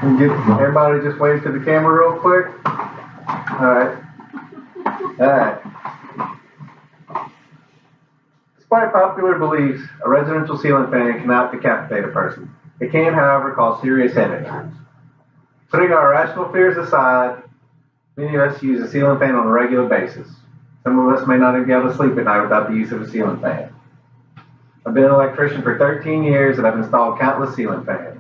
Get everybody just wave to the camera real quick. Alright. Alright. Despite popular beliefs, a residential ceiling fan cannot decapitate a person. It can, however, cause serious head injuries. Putting our rational fears aside, many of us use a ceiling fan on a regular basis. Some of us may not even be able to sleep at night without the use of a ceiling fan. I've been an electrician for 13 years and I've installed countless ceiling fans.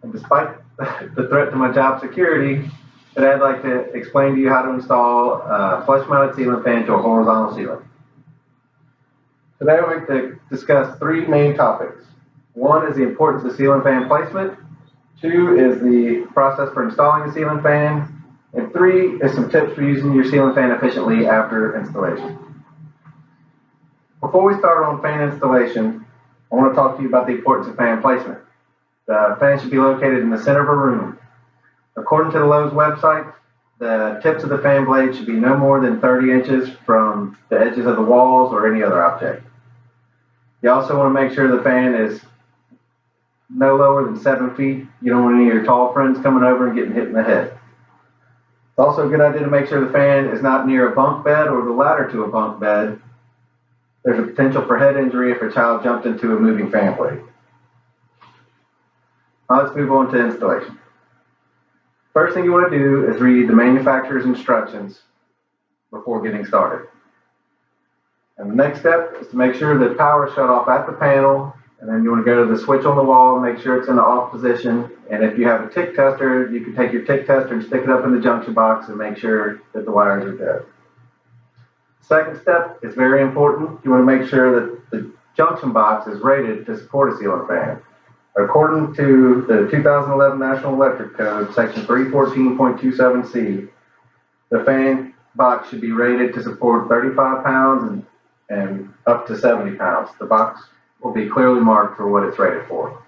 And despite the threat to my job security, today I'd like to explain to you how to install a flush-mounted ceiling fan to a horizontal ceiling. Today I'd like to discuss three main topics. One is the importance of ceiling fan placement. Two is the process for installing a ceiling fan. And three is some tips for using your ceiling fan efficiently after installation. Before we start on fan installation, I want to talk to you about the importance of fan placement. The fan should be located in the center of a room. According to the Lowe's website, the tips of the fan blade should be no more than 30 inches from the edges of the walls or any other object. You also want to make sure the fan is no lower than 7 feet. You don't want any of your tall friends coming over and getting hit in the head. It's also a good idea to make sure the fan is not near a bunk bed or the ladder to a bunk bed. There's a potential for head injury if a child jumped into a moving fan blade. Now let's move on to installation. First thing you want to do is read the manufacturer's instructions before getting started. And the next step is to make sure that power is shut off at the panel, and then you want to go to the switch on the wall and make sure it's in the off position. And if you have a tick tester, you can take your tick tester and stick it up in the junction box and make sure that the wires are dead. Second step is very important. You want to make sure that the junction box is rated to support a ceiling fan. According to the 2011 National Electric Code, section 314.27C, the fan box should be rated to support 35 pounds and up to 70 pounds. The box will be clearly marked for what it's rated for.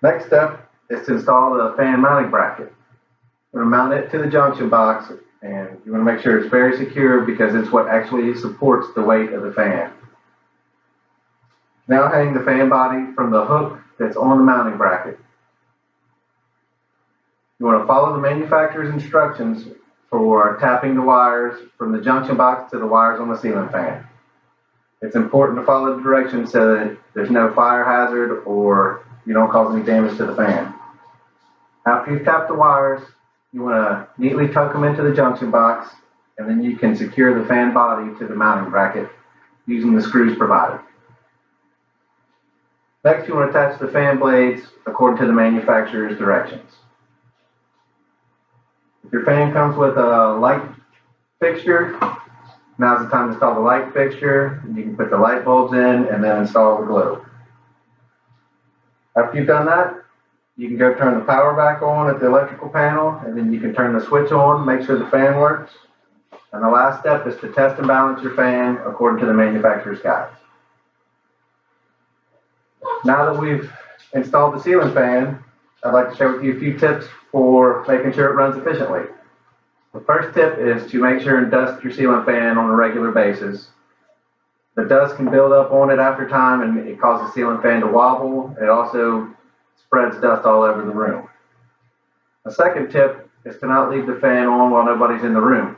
Next step is to install the fan mounting bracket. You're going to mount it to the junction box, and you want to make sure it's very secure because it's what actually supports the weight of the fan. Now hang the fan body from the hook that's on the mounting bracket. You want to follow the manufacturer's instructions for tapping the wires from the junction box to the wires on the ceiling fan. It's important to follow the directions so that there's no fire hazard or you don't cause any damage to the fan. After you've tapped the wires, you want to neatly tuck them into the junction box, and then you can secure the fan body to the mounting bracket using the screws provided. Next, you want to attach the fan blades according to the manufacturer's directions. If your fan comes with a light fixture, now's the time to install the light fixture. You can put the light bulbs in and then install the globe. After you've done that, you can go turn the power back on at the electrical panel, and then you can turn the switch on, make sure the fan works. And the last step is to test and balance your fan according to the manufacturer's guides. Now that we've installed the ceiling fan, I'd like to share with you a few tips for making sure it runs efficiently. The first tip is to make sure and dust your ceiling fan on a regular basis. The dust can build up on it after time and it causes the ceiling fan to wobble. It also spreads dust all over the room. The second tip is to not leave the fan on while nobody's in the room.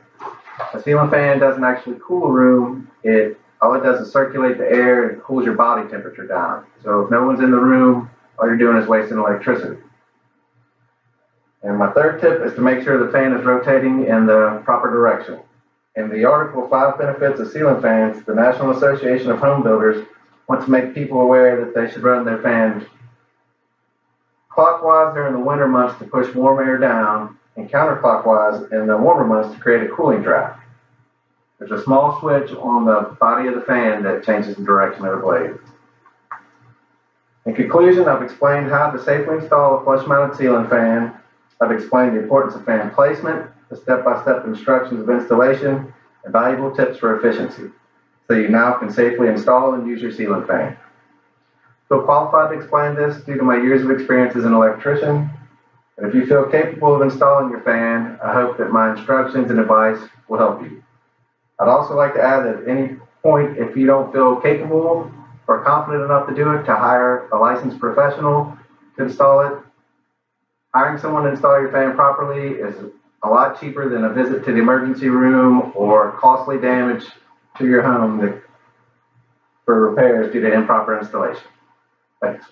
A ceiling fan doesn't actually cool a room. All it does is circulate the air and cools your body temperature down. So if no one's in the room, all you're doing is wasting electricity. And my third tip is to make sure the fan is rotating in the proper direction. In the article 5 Benefits of Ceiling Fans, the National Association of Home Builders wants to make people aware that they should run their fans clockwise during the winter months to push warm air down and counterclockwise in the warmer months to create a cooling draft. There's a small switch on the body of the fan that changes the direction of the blade. In conclusion, I've explained how to safely install a flush-mounted ceiling fan. I've explained the importance of fan placement, the step-by-step instructions of installation, and valuable tips for efficiency, so you now can safely install and use your ceiling fan. I feel qualified to explain this due to my years of experience as an electrician. And if you feel capable of installing your fan, I hope that my instructions and advice will help you. I'd also like to add that at any point, if you don't feel capable or confident enough to do it, to hire a licensed professional to install it. Hiring someone to install your fan properly is a lot cheaper than a visit to the emergency room or costly damage to your home for repairs due to improper installation. Thanks.